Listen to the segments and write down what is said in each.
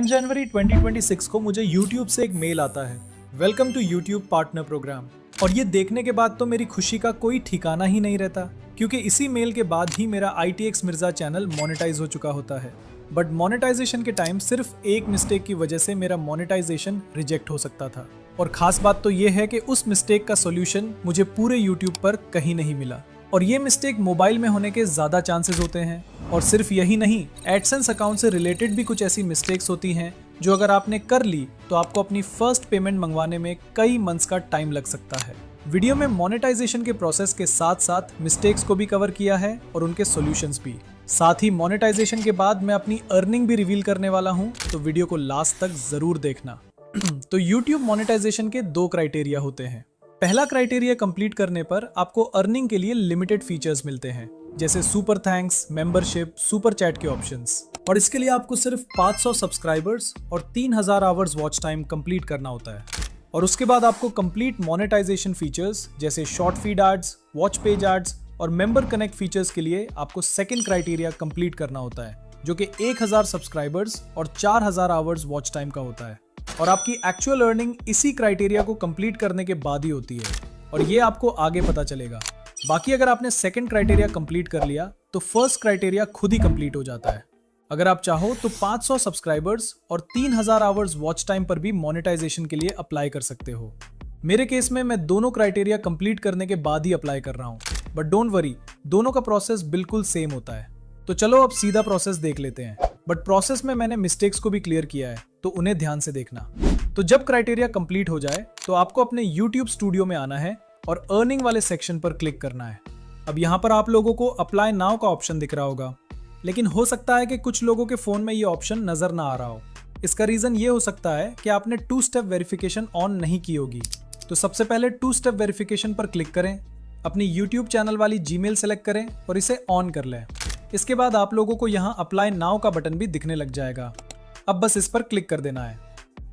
जनवरी 2026 को मुझे YouTube से एक मेल आता है, welcome to YouTube partner program. और ये देखने के बाद तो मेरी खुशी का कोई ठिकाना ही नहीं रहता, क्योंकि इसी मेल के बाद ही मेरा ITX मिर्जा चैनल मोनेटाइज हो चुका होता है। बट मोनेटाइजेशन के टाइम सिर्फ एक मिस्टेक की वजह से मेरा मोनेटाइजेशन रिजेक्ट हो सकता था। और खास बात तो ये है कि उस मिस्टेक का सोल्यूशन मुझे पूरे YouTube पर कहीं नहीं मिला। और ये मिस्टेक मोबाइल में होने के ज़्यादा चांसेस होते हैं। और सिर्फ यही नहीं, एडसेंस अकाउंट से रिलेटेड भी कुछ ऐसी मिस्टेक्स होती हैं जो अगर आपने कर ली तो आपको अपनी फर्स्ट पेमेंट मंगवाने में कई मंथ्स का टाइम लग सकता है। वीडियो में मोनेटाइजेशन के प्रोसेस के साथ साथ मिस्टेक्स को भी कवर किया है और उनके सॉल्यूशंस भी। साथ ही मोनेटाइजेशन के बाद मैं अपनी अर्निंग भी रिवील करने वाला हूँ, तो वीडियो को लास्ट तक जरूर देखना। तो YouTube मोनेटाइजेशन के 2 क्राइटेरिया होते हैं। पहला क्राइटेरिया कंप्लीट करने पर आपको अर्निंग के लिए लिमिटेड फीचर्स मिलते हैं, जैसे super thanks, membership, super chat के ऑप्शंस। और इसके लिए आपको सिर्फ 500 सब्सक्राइबर्स और 3000 आवर्स वॉच टाइम कंप्लीट करना होता है। और उसके बाद आपको कंप्लीट मोनेटाइजेशन फीचर्स जैसे short feed ads, watch page ads और मेंबर कनेक्ट फीचर्स के लिए आपको सेकंड क्राइटेरिया कंप्लीट करना होता है, जो कि 1000 सब्सक्राइबर्स और 4000 आवर्स वॉच टाइम का होता है। और आपकी एक्चुअल अर्निंग इसी क्राइटेरिया को कंप्लीट करने के बाद ही होती है, और ये आपको आगे पता चलेगा। बाकी अगर आपने सेकंड क्राइटेरिया कंप्लीट कर लिया तो फर्स्ट क्राइटेरिया खुद ही कंप्लीट हो जाता है। अगर आप चाहो तो 500 सब्सक्राइबर्स और 3000 आवर्स वॉच टाइम पर भी मोनेटाइजेशन के लिए अप्लाई कर सकते हो। मेरे केस में मैं दोनों क्राइटेरिया कंप्लीट करने के बाद ही अप्लाई कर रहा हूँ, बट डोंट वरी, दोनों का प्रोसेस बिल्कुल सेम होता है। तो चलो अब सीधा प्रोसेस देख लेते हैं। बट प्रोसेस में मैंने मिस्टेक्स को भी क्लियर किया है, तो उन्हें ध्यान से देखना। तो जब क्राइटेरिया कंप्लीट हो जाए तो आपको अपने YouTube स्टूडियो में आना है और अर्निंग वाले सेक्शन पर क्लिक करना है। अब यहाँ पर आप लोगों को अप्लाई नाउ का ऑप्शन दिख रहा होगा, लेकिन हो सकता है कि कुछ लोगों के फोन में ये ऑप्शन नजर ना आ रहा हो। इसका रीजन ये हो सकता है कि आपने 2 स्टेप वेरिफिकेशन ऑन नहीं की होगी। तो सबसे पहले 2 स्टेप वेरिफिकेशन पर क्लिक करें, अपनी YouTube चैनल वाली जीमेल सेलेक्ट करें और इसे ऑन कर लें। इसके बाद आप लोगों को यहाँ अप्लाई नाउ का बटन भी दिखने लग जाएगा। अब बस इस पर क्लिक कर देना है।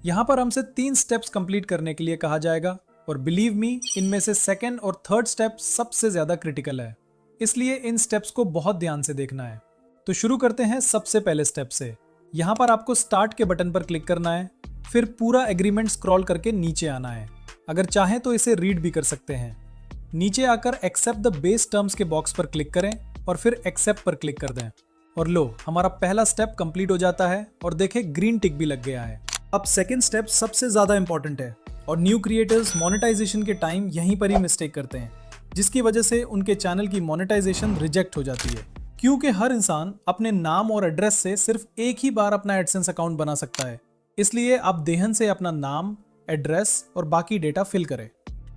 यहाँ पर हमसे 3 स्टेप्स कंप्लीट करने के लिए कहा जाएगा, और बिलीव मी, इनमें से सेकंड और थर्ड स्टेप सबसे ज्यादा क्रिटिकल है, इसलिए इन स्टेप्स को बहुत ध्यान से देखना है। तो शुरू करते हैं सबसे पहले स्टेप से। यहाँ पर आपको स्टार्ट के बटन पर क्लिक करना है, फिर पूरा एग्रीमेंट स्क्रॉल करके नीचे आना है। अगर चाहें तो इसे रीड भी कर सकते हैं। नीचे आकर एक्सेप्ट द बेस टर्म्स के बॉक्स पर क्लिक करें और फिर एक्सेप्ट पर क्लिक कर दें। और लो, हमारा पहला स्टेप कंप्लीट हो जाता है और देखें ग्रीन टिक भी लग गया है। अब सेकंड स्टेप सबसे ज्यादा इंपॉर्टेंट है, और न्यू क्रिएटर्स मोनेटाइजेशन के टाइम यहीं पर ही मिस्टेक करते हैं, जिसकी वजह से उनके चैनल की मोनेटाइजेशन रिजेक्ट हो जाती है। क्योंकि हर इंसान अपने नाम और एड्रेस से सिर्फ एक ही बार अपना एडसेंस अकाउंट बना सकता है, इसलिए आप देहन से अपना नाम, एड्रेस और बाकी डेटा फिल करें।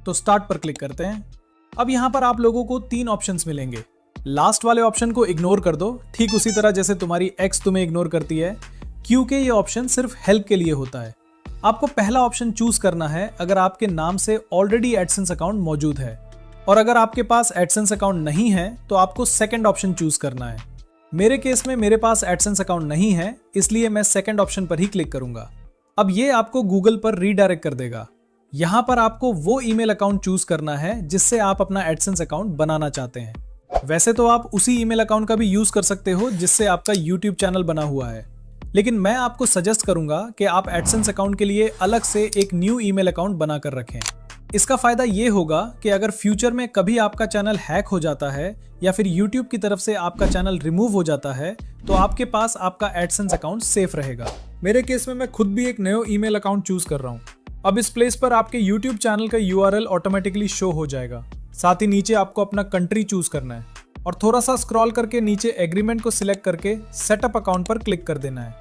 तो स्टार्ट पर क्लिक करते हैं। अब यहाँ पर आप लोगों को 3 ऑप्शंस मिलेंगे। लास्ट वाले ऑप्शन को इग्नोर कर दो, ठीक उसी तरह जैसे तुम्हारी एक्स तुम्हें इग्नोर करती है, क्योंकि ये ऑप्शन सिर्फ हेल्प के लिए होता है। आपको पहला ऑप्शन चूज करना है अगर आपके नाम से ऑलरेडी एडसेंस अकाउंट मौजूद है, और अगर आपके पास एडसेंस अकाउंट नहीं है तो आपको सेकंड ऑप्शन चूज करना है। मेरे केस में मेरे पास एडसेंस अकाउंट नहीं है, इसलिए मैं सेकंड ऑप्शन पर ही क्लिक करूंगा। अब ये आपको गूगल पर रीडायरेक्ट कर देगा। यहाँ पर आपको वो ईमेल अकाउंट चूज करना है जिससे आप अपना एडसेंस अकाउंट बनाना चाहते हैं। वैसे तो आप उसी ईमेल अकाउंट का भी यूज कर सकते हो जिससे आपका YouTube चैनल बना हुआ है, लेकिन मैं आपको सजेस्ट करूंगा कि आप एडसेंस अकाउंट के लिए अलग से एक न्यू ईमेल अकाउंट बनाकर रखें। इसका फायदा ये होगा कि अगर फ्यूचर में कभी आपका चैनल हैक हो जाता है या फिर YouTube की तरफ से आपका चैनल रिमूव हो जाता है, तो आपके पास आपका एडसेंस अकाउंट सेफ रहेगा। मेरे केस में मैं खुद भी एक नया ईमेल अकाउंट चूज कर रहा हूँ। अब इस प्लेस पर आपके YouTube चैनल का URL ऑटोमेटिकली शो हो जाएगा। साथ ही नीचे आपको अपना कंट्री चूज करना है और थोड़ा सा स्क्रॉल करके नीचे एग्रीमेंट को सिलेक्ट करके सेटअप अकाउंट पर क्लिक कर देना है।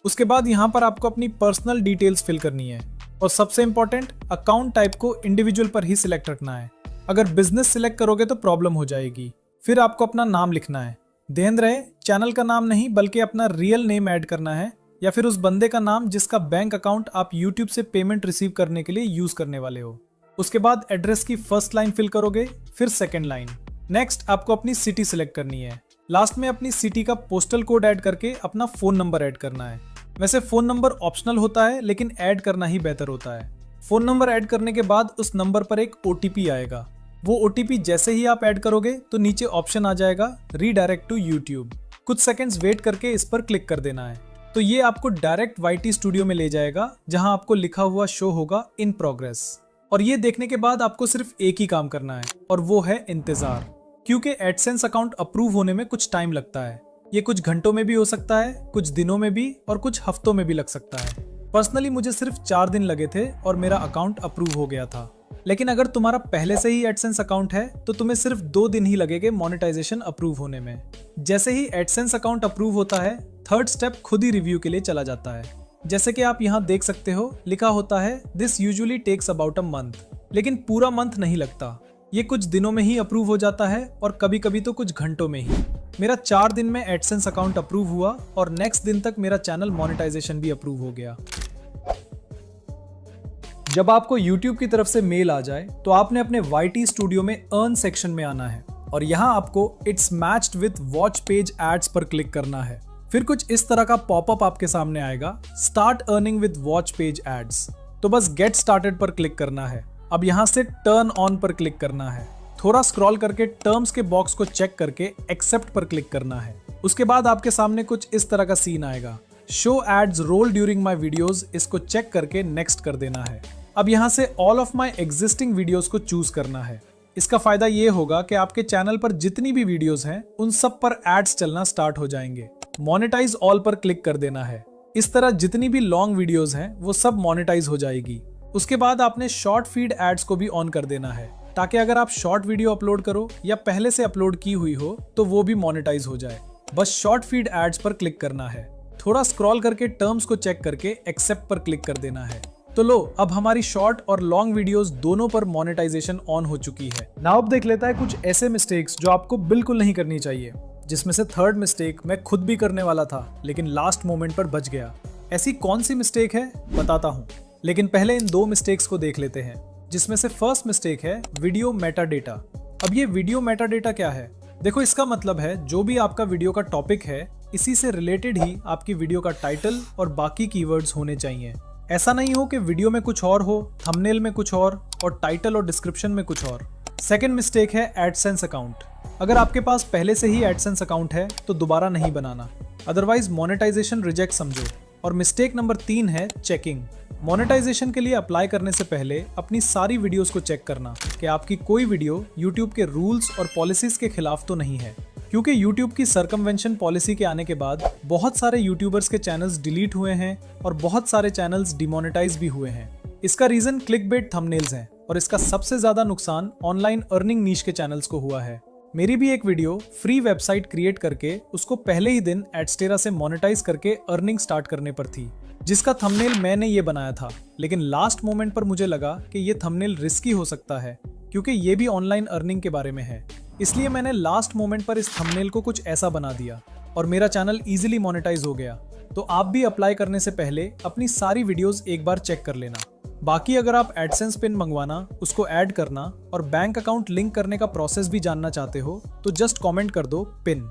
उसके बाद यहाँ पर आपको अपनी पर्सनल डिटेल्स फिल करनी है, और सबसे इंपॉर्टेंट, अकाउंट टाइप को इंडिविजुअल पर ही सिलेक्ट रखना है। अगर बिजनेस सिलेक्ट करोगे तो प्रॉब्लम हो जाएगी। फिर आपको अपना नाम लिखना है। ध्यान रहे, चैनल का नाम नहीं बल्कि अपना रियल नेम ऐड करना है, या फिर उस बंदे का नाम जिसका बैंक अकाउंट आप YouTube से पेमेंट रिसीव करने के लिए यूज करने वाले हो। उसके बाद एड्रेस की फर्स्ट लाइन फिल करोगे, फिर सेकंड लाइन। नेक्स्ट आपको अपनी सिटी सिलेक्ट करनी है। लास्ट में अपनी सिटी का पोस्टल कोड ऐड करके अपना फोन नंबर ऐड करना है। वैसे फोन नंबर ऑप्शनल होता है, लेकिन ऐड करना ही बेहतर होता है। फोन नंबर ऐड करने के बाद उस नंबर पर एक OTP आएगा। वो OTP जैसे ही आप ऐड करोगे तो नीचे ऑप्शन आ जाएगा रीडायरेक्ट टू YouTube। कुछ सेकंड्स वेट करके इस पर क्लिक कर देना है। तो ये आपको डायरेक्ट YT स्टूडियो में ले जाएगा जहां आपको लिखा हुआ शो होगा इन प्रोग्रेस। और ये देखने के बाद आपको सिर्फ एक ही काम करना है और वो है इंतजार, क्योंकि एडसेंस अकाउंट अप्रूव होने में कुछ टाइम लगता है। ये कुछ घंटों में भी हो सकता है, कुछ दिनों में भी और कुछ हफ्तों में भी लग सकता है। पर्सनली मुझे सिर्फ 4 दिन लगे थे और मेरा अकाउंट अप्रूव हो गया था। लेकिन अगर तुम्हारा पहले से ही एडसेंस अकाउंट है तो तुम्हें सिर्फ 2 दिन ही लगेंगे मोनेटाइजेशन अप्रूव होने में। जैसे ही एडसेंस अकाउंट अप्रूव होता है, थर्ड स्टेप खुद ही रिव्यू के लिए चला जाता है। जैसे कि आप यहाँ देख सकते हो, लिखा होता है this usually takes about a month, लेकिन पूरा मंथ नहीं लगता। ये कुछ दिनों में ही अप्रूव हो जाता है और कभी कभी तो कुछ घंटों में ही। मेरा 4 दिन में एडसेंस अकाउंट अप्रूव हुआ और नेक्स्ट दिन तक मेरा चैनल मोनेटाइजेशन भी अप्रूव हो गया। जब आपको YouTube की तरफ से मेल आ जाए तो आपने अपने YT स्टूडियो में अर्न सेक्शन में आना है और यहाँ आपको it's matched with watch page ads पर क्लिक करना है। फिर कुछ इस तरह का पॉपअप आपके सामने आएगा, start earning with watch page ads. तो बस गेट स्टार्टेड पर क्लिक करना है। अब यहाँ से टर्न ऑन पर क्लिक करना है। थोड़ा स्क्रॉल करके टर्म्स के बॉक्स को चेक करके एक्सेप्ट पर क्लिक करना है। उसके बाद आपके सामने कुछ इस तरह का सीन आएगा, show ads roll during my videos. इसको चेक करके नेक्स्ट कर देना है। अब यहाँ से all of my existing videos को चूज करना है। इसका फायदा ये होगा कि आपके चैनल पर जितनी भी वीडियोस हैं उन सब पर एड्स चलना स्टार्ट हो जाएंगे। मोनेटाइज ऑल पर क्लिक कर देना है। इस तरह जितनी भी लॉन्ग वीडियोस हैं वो सब मोनेटाइज हो जाएगी। उसके बाद आपने शॉर्ट फीड एड्स को भी ऑन कर देना है, ताकि अगर आप शॉर्ट वीडियो अपलोड करो या पहले से अपलोड की हुई हो तो वो भी मोनेटाइज हो जाए। बस शॉर्ट फीड एड्स पर क्लिक करना है। थोड़ा स्क्रॉल करके टर्म्स को चेक करके एक्सेप्ट पर क्लिक कर देना है। तो लो, अब हमारी शॉर्ट और लॉन्ग वीडियोस दोनों पर मोनेटाइजेशन ऑन हो चुकी है। नाउ अब देख लेता है कुछ ऐसे मिस्टेक्स जो आपको बिल्कुल नहीं करनी चाहिए, जिसमें से थर्ड मिस्टेक मैं खुद भी करने वाला था लेकिन लास्ट मोमेंट पर बच गया। ऐसी कौन सी मिस्टेक है बताता हूँ, लेकिन पहले इन 2 मिस्टेक्स को देख लेते हैं। जिसमें से फर्स्ट मिस्टेक है वीडियो मेटा डेटा। अब ये वीडियो मेटा डेटा क्या है? देखो, इसका मतलब है जो भी आपका वीडियो का टॉपिक है इसी से रिलेटेड ही आपकी वीडियो का टाइटल और बाकी कीवर्ड्स होने चाहिए। ऐसा नहीं हो कि वीडियो में कुछ और हो, थंबनेल में कुछ और टाइटल और डिस्क्रिप्शन में कुछ और। सेकंड मिस्टेक है एडसेंस अकाउंट। अगर आपके पास पहले से ही एडसेंस अकाउंट है तो दोबारा नहीं बनाना, अदरवाइज मोनेटाइजेशन रिजेक्ट समझो। और मिस्टेक नंबर 3 है चेकिंग। मोनेटाइजेशन के लिए अप्लाई करने से पहले अपनी सारी वीडियोस को चेक करना कि आपकी कोई वीडियो YouTube के रूल्स और पॉलिसीज के खिलाफ तो नहीं है, क्योंकि YouTube की सर्कमवेंशन पॉलिसी के आने के बाद बहुत सारे यूट्यूबर्स के चैनल्स डिलीट हुए हैं और बहुत सारे चैनल्स डिमोनेटाइज भी हुए हैं। इसका रीजन क्लिकबेट थंबनेल्स हैं और इसका सबसे ज्यादा नुकसान ऑनलाइन अर्निंग नीश के चैनल्स को हुआ है। मेरी भी एक वीडियो फ्री वेबसाइट क्रिएट करके उसको पहले ही दिन एडस्टेरा से मोनेटाइज करके अर्निंग स्टार्ट करने पर थी, जिसका थंबनेल मैंने ये बनाया था। लेकिन लास्ट मोमेंट पर मुझे लगा कि ये थंबनेल रिस्की हो सकता है, क्योंकि ये भी ऑनलाइन अर्निंग के बारे में है। इसलिए मैंने लास्ट मोमेंट पर इस थंबनेल को कुछ ऐसा बना दिया और मेरा चैनल इजीली मोनेटाइज हो गया। तो आप भी अप्लाई करने से पहले अपनी सारी वीडियोस एक बार चेक कर लेना। बाकी अगर आप एडसेंस पिन मंगवाना, उसको ऐड करना और बैंक अकाउंट लिंक करने का प्रोसेस भी जानना चाहते हो तो जस्ट कमेंट कर दो पिन।